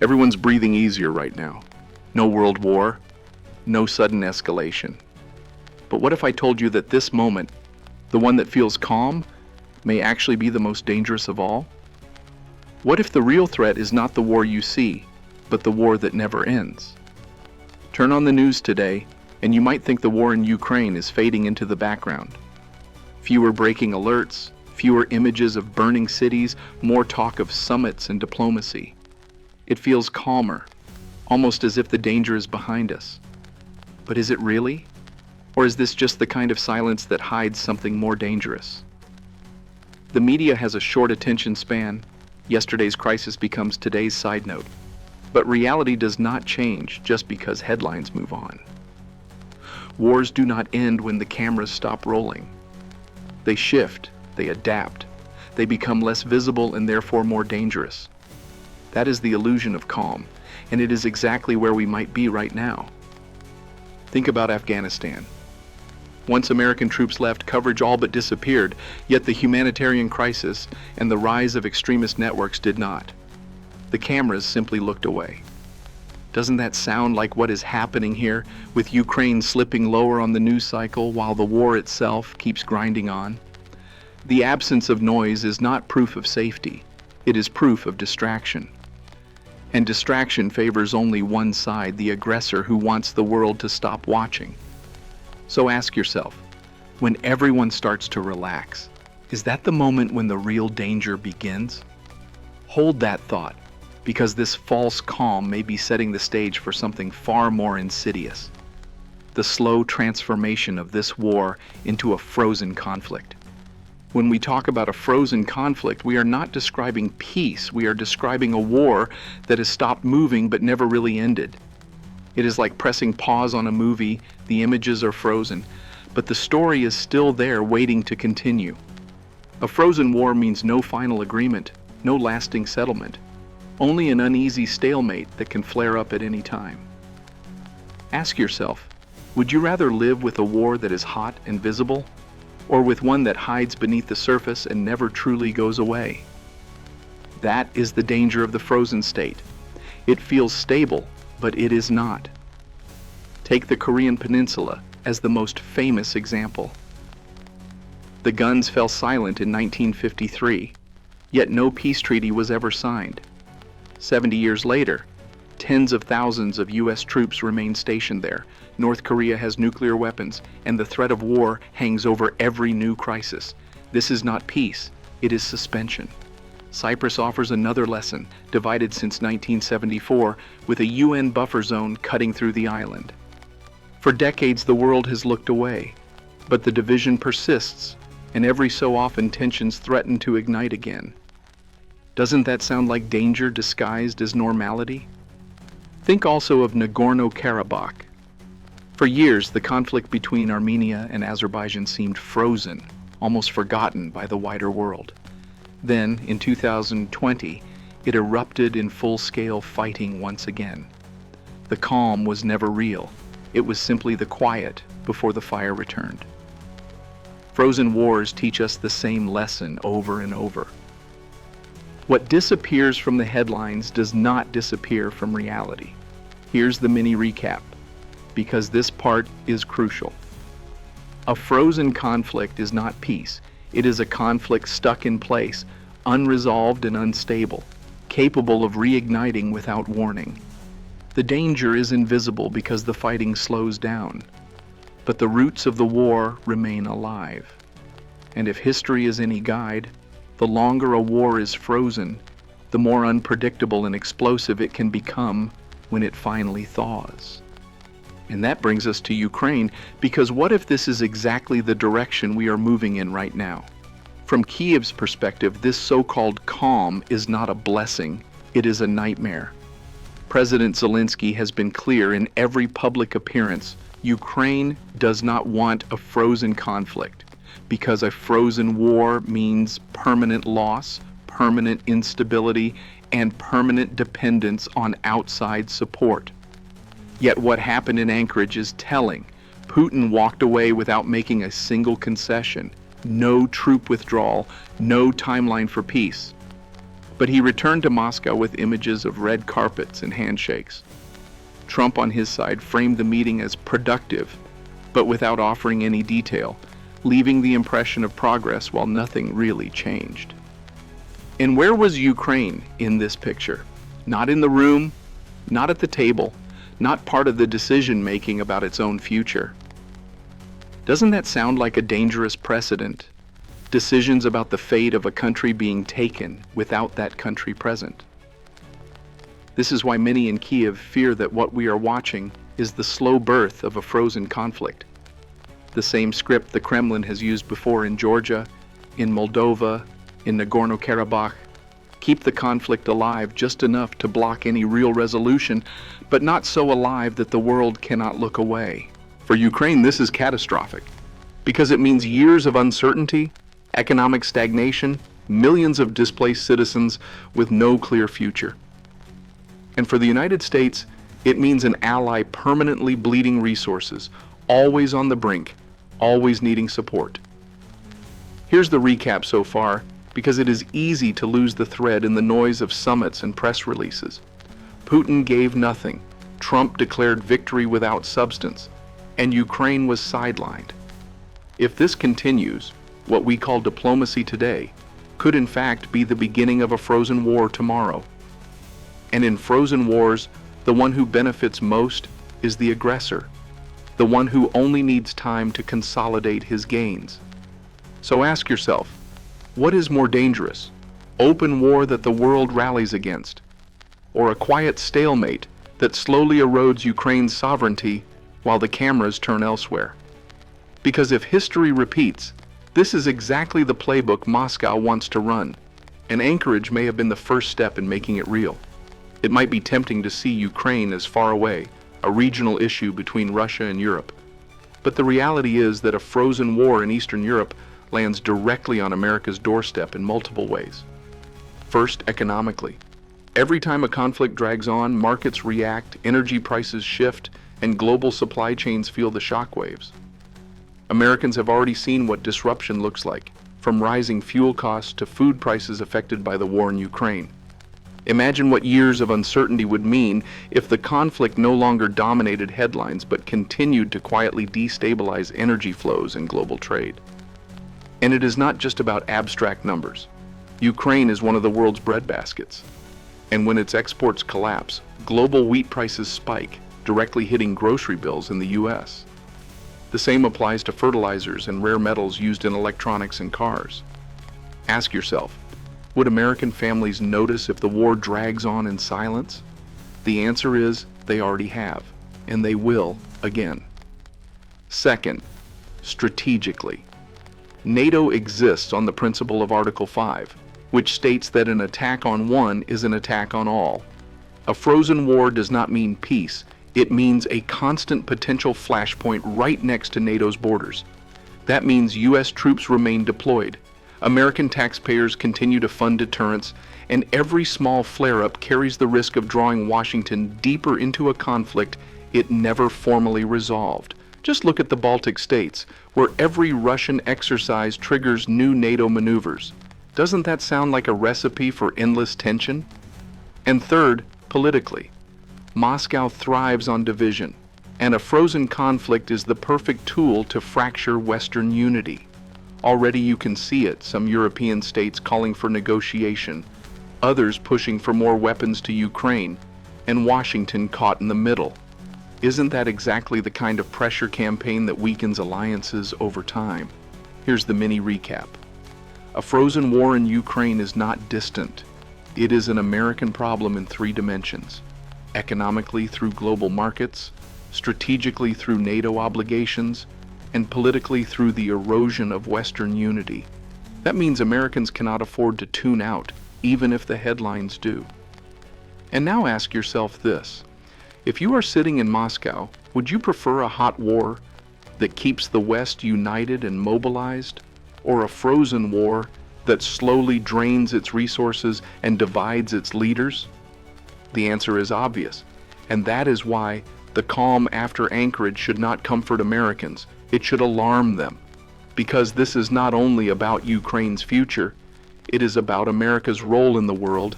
Everyone's breathing easier right now. No world war, no sudden escalation. But what if I told you that this moment, the one that feels calm, may actually be the most dangerous of all? What if the real threat is not the war you see, but the war that never ends? Turn on the news today, and you might think the war in Ukraine is fading into the background. Fewer breaking alerts, fewer images of burning cities, more talk of summits and diplomacy. It feels calmer, almost as if the danger is behind us. But is it really? Or is this just the kind of silence that hides something more dangerous? The media has a short attention span. Yesterday's crisis becomes today's side note. But reality does not change just because headlines move on. Wars do not end when the cameras stop rolling. They shift, they adapt, they become less visible and therefore more dangerous. That is the illusion of calm, and it is exactly where we might be right now. Think about Afghanistan. Once American troops left, coverage all but disappeared, yet the humanitarian crisis and the rise of extremist networks did not. The cameras simply looked away. Doesn't that sound like what is happening here, with Ukraine slipping lower on the news cycle while the war itself keeps grinding on? The absence of noise is not proof of safety. It is proof of distraction. And distraction favors only one side, the aggressor who wants the world to stop watching. So ask yourself, when everyone starts to relax, is that the moment when the real danger begins? Hold that thought, because this false calm may be setting the stage for something far more insidious. The slow transformation of this war into a frozen conflict. When we talk about a frozen conflict, we are not describing peace, we are describing a war that has stopped moving but never really ended. It is like pressing pause on a movie, the images are frozen, but the story is still there waiting to continue. A frozen war means no final agreement, no lasting settlement, only an uneasy stalemate that can flare up at any time. Ask yourself, would you rather live with a war that is hot and visible, or with one that hides beneath the surface and never truly goes away? That is the danger of the frozen state. It feels stable, but it is not. Take the Korean Peninsula as the most famous example. The guns fell silent in 1953, yet no peace treaty was ever signed. 70 years later, tens of thousands of U.S. troops remain stationed there. North Korea has nuclear weapons, and the threat of war hangs over every new crisis. This is not peace, it is suspension. Cyprus offers another lesson, divided since 1974, with a UN buffer zone cutting through the island. For decades, the world has looked away, but the division persists, and every so often tensions threaten to ignite again. Doesn't that sound like danger disguised as normality? Think also of Nagorno-Karabakh. For years, the conflict between Armenia and Azerbaijan seemed frozen, almost forgotten by the wider world. Then, in 2020, it erupted in full-scale fighting once again. The calm was never real. It was simply the quiet before the fire returned. Frozen wars teach us the same lesson over and over. What disappears from the headlines does not disappear from reality. Here's the mini recap, because this part is crucial. A frozen conflict is not peace. It is a conflict stuck in place, unresolved and unstable, capable of reigniting without warning. The danger is invisible because the fighting slows down, but the roots of the war remain alive. And if history is any guide, the longer a war is frozen, the more unpredictable and explosive it can become when it finally thaws. And that brings us to Ukraine, because what if this is exactly the direction we are moving in right now? From Kiev's perspective, this so-called calm is not a blessing, it is a nightmare. President Zelensky has been clear in every public appearance, Ukraine does not want a frozen conflict, because a frozen war means permanent loss, permanent instability, and permanent dependence on outside support. Yet what happened in Anchorage is telling. Putin walked away without making a single concession. No troop withdrawal, no timeline for peace. But he returned to Moscow with images of red carpets and handshakes. Trump, on his side, framed the meeting as productive, but without offering any detail, leaving the impression of progress while nothing really changed. And where was Ukraine in this picture? Not in the room, not at the table, not part of the decision-making about its own future. Doesn't that sound like a dangerous precedent? Decisions about the fate of a country being taken without that country present. This is why many in Kiev fear that what we are watching is the slow birth of a frozen conflict. The same script the Kremlin has used before in Georgia, in Moldova, in Nagorno-Karabakh. Keep the conflict alive just enough to block any real resolution, but not so alive that the world cannot look away. For Ukraine, this is catastrophic, because it means years of uncertainty, economic stagnation, millions of displaced citizens with no clear future. And for the United States, it means an ally permanently bleeding resources, always on the brink, always needing support. Here's the recap so far, because it is easy to lose the thread in the noise of summits and press releases. Putin gave nothing, Trump declared victory without substance, and Ukraine was sidelined. If this continues, what we call diplomacy today could in fact be the beginning of a frozen war tomorrow. And in frozen wars, the one who benefits most is the aggressor, the one who only needs time to consolidate his gains. So ask yourself, what is more dangerous? Open war that the world rallies against, or a quiet stalemate that slowly erodes Ukraine's sovereignty while the cameras turn elsewhere? Because if history repeats, this is exactly the playbook Moscow wants to run, and Anchorage may have been the first step in making it real. It might be tempting to see Ukraine as far away, a regional issue between Russia and Europe. But the reality is that a frozen war in Eastern Europe lands directly on America's doorstep in multiple ways. First, economically. Every time a conflict drags on, markets react, energy prices shift, and global supply chains feel the shockwaves. Americans have already seen what disruption looks like, from rising fuel costs to food prices affected by the war in Ukraine. Imagine what years of uncertainty would mean if the conflict no longer dominated headlines but continued to quietly destabilize energy flows and global trade. And it is not just about abstract numbers. Ukraine is one of the world's breadbaskets. And when its exports collapse, global wheat prices spike, directly hitting grocery bills in the US. The same applies to fertilizers and rare metals used in electronics and cars. Ask yourself, would American families notice if the war drags on in silence? The answer is they already have, and they will again. Second, strategically. NATO exists on the principle of Article 5, which states that an attack on one is an attack on all. A frozen war does not mean peace. It means a constant potential flashpoint right next to NATO's borders. That means U.S. troops remain deployed. American taxpayers continue to fund deterrence, and every small flare-up carries the risk of drawing Washington deeper into a conflict it never formally resolved. Just look at the Baltic states, where every Russian exercise triggers new NATO maneuvers. Doesn't that sound like a recipe for endless tension? And third, politically. Moscow thrives on division, and a frozen conflict is the perfect tool to fracture Western unity. Already you can see it, some European states calling for negotiation, others pushing for more weapons to Ukraine, and Washington caught in the middle. Isn't that exactly the kind of pressure campaign that weakens alliances over time? Here's the mini recap. A frozen war in Ukraine is not distant. It is an American problem in 3 dimensions. Economically through global markets, strategically through NATO obligations, and politically through the erosion of Western unity. That means Americans cannot afford to tune out, even if the headlines do. And now ask yourself this. If you are sitting in Moscow, would you prefer a hot war that keeps the West united and mobilized, or a frozen war that slowly drains its resources and divides its leaders? The answer is obvious, and that is why the calm after Anchorage should not comfort Americans. It should alarm them, because this is not only about Ukraine's future, It is about America's role in the world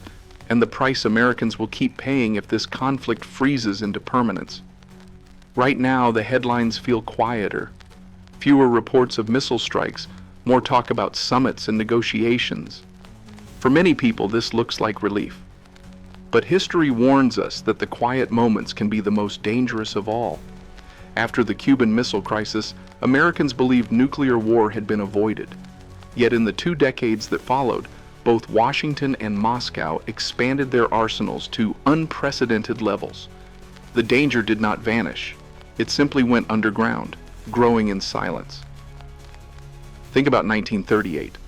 and the price Americans will keep paying if this conflict freezes into permanence. Right now, the headlines feel quieter. Fewer reports of missile strikes, more talk about summits and negotiations. For many people, this looks like relief. But history warns us that the quiet moments can be the most dangerous of all. After the Cuban Missile Crisis, Americans believed nuclear war had been avoided. Yet in the 2 decades that followed, both Washington and Moscow expanded their arsenals to unprecedented levels. The danger did not vanish. It simply went underground, growing in silence. Think about 1938.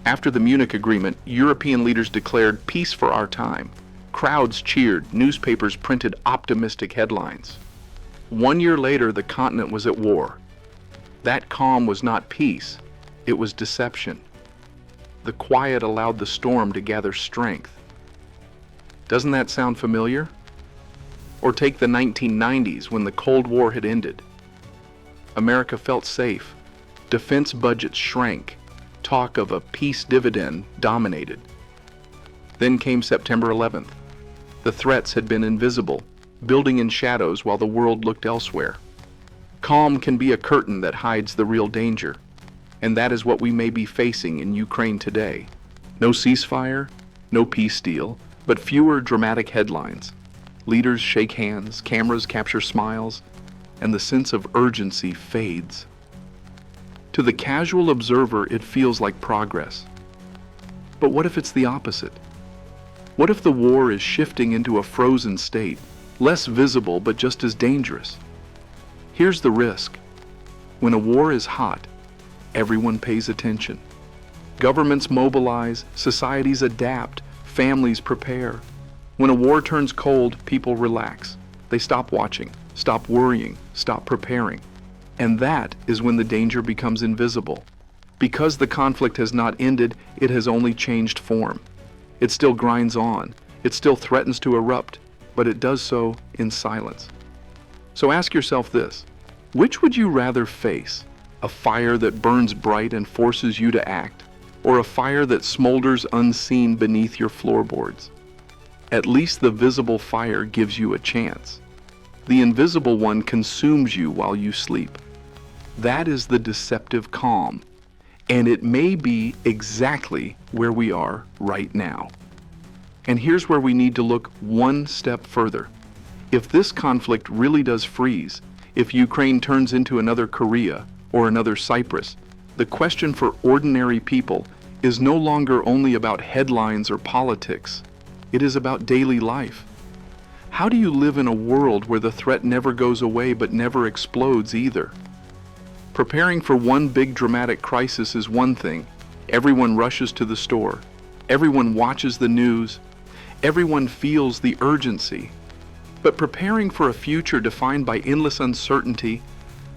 After the Munich Agreement, European leaders declared peace for our time. Crowds cheered, newspapers printed optimistic headlines. 1 year later, the continent was at war. That calm was not peace, it was deception. The quiet allowed the storm to gather strength. Doesn't that sound familiar? Or take the 1990s when the Cold War had ended. America felt safe. Defense budgets shrank. Talk of a peace dividend dominated. Then came September 11th. The threats had been invisible, building in shadows while the world looked elsewhere. Calm can be a curtain that hides the real danger, and that is what we may be facing in Ukraine today. No ceasefire, no peace deal, but fewer dramatic headlines. Leaders shake hands, cameras capture smiles, and the sense of urgency fades. To the casual observer, it feels like progress. But what if it's the opposite? What if the war is shifting into a frozen state, less visible but just as dangerous? Here's the risk. When a war is hot, everyone pays attention. Governments mobilize, societies adapt, families prepare. When a war turns cold, people relax. They stop watching, stop worrying, stop preparing. And that is when the danger becomes invisible. Because the conflict has not ended, it has only changed form. It still grinds on, it still threatens to erupt, but it does so in silence. So ask yourself this: which would you rather face? A fire that burns bright and forces you to act, or a fire that smolders unseen beneath your floorboards? At least the visible fire gives you a chance. The invisible one consumes you while you sleep. That is the deceptive calm, and it may be exactly where we are right now. And here's where we need to look one step further. If this conflict really does freeze, if Ukraine turns into another Korea or another Cyprus, the question for ordinary people is no longer only about headlines or politics. It is about daily life. How do you live in a world where the threat never goes away but never explodes either? Preparing for one big dramatic crisis is one thing. Everyone rushes to the store. Everyone watches the news. Everyone feels the urgency. But preparing for a future defined by endless uncertainty,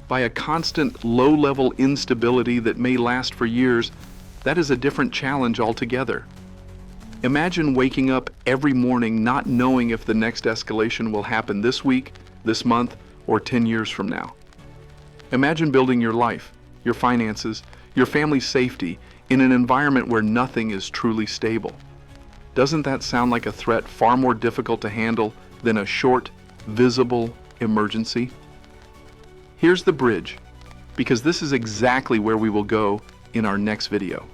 by a constant low-level instability that may last for years, that is a different challenge altogether. Imagine waking up every morning not knowing if the next escalation will happen this week, this month, or 10 years from now. Imagine building your life, your finances, your family's safety in an environment where nothing is truly stable. Doesn't that sound like a threat far more difficult to handle than a short, visible emergency? Here's the bridge, because this is exactly where we will go in our next video.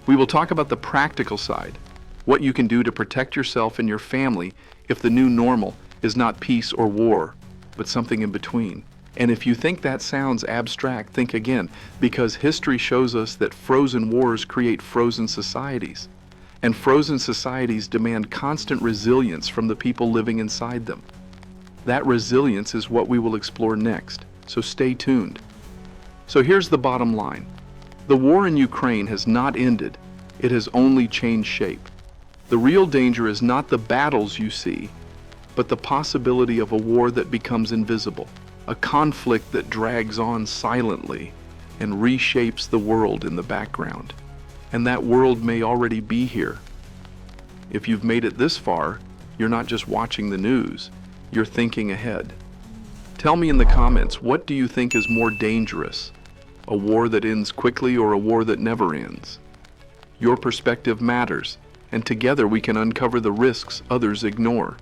We will talk about the practical side, what you can do to protect yourself and your family if the new normal is not peace or war, but something in between. And if you think that sounds abstract, think again, because history shows us that frozen wars create frozen societies, and frozen societies demand constant resilience from the people living inside them. That resilience is what we will explore next, so stay tuned. So here's the bottom line. The war in Ukraine has not ended, it has only changed shape. The real danger is not the battles you see, but the possibility of a war that becomes invisible, a conflict that drags on silently and reshapes the world in the background. And that world may already be here. If you've made it this far, you're not just watching the news, you're thinking ahead. Tell me in the comments, what do you think is more dangerous? A war that ends quickly or a war that never ends? Your perspective matters, and together we can uncover the risks others ignore.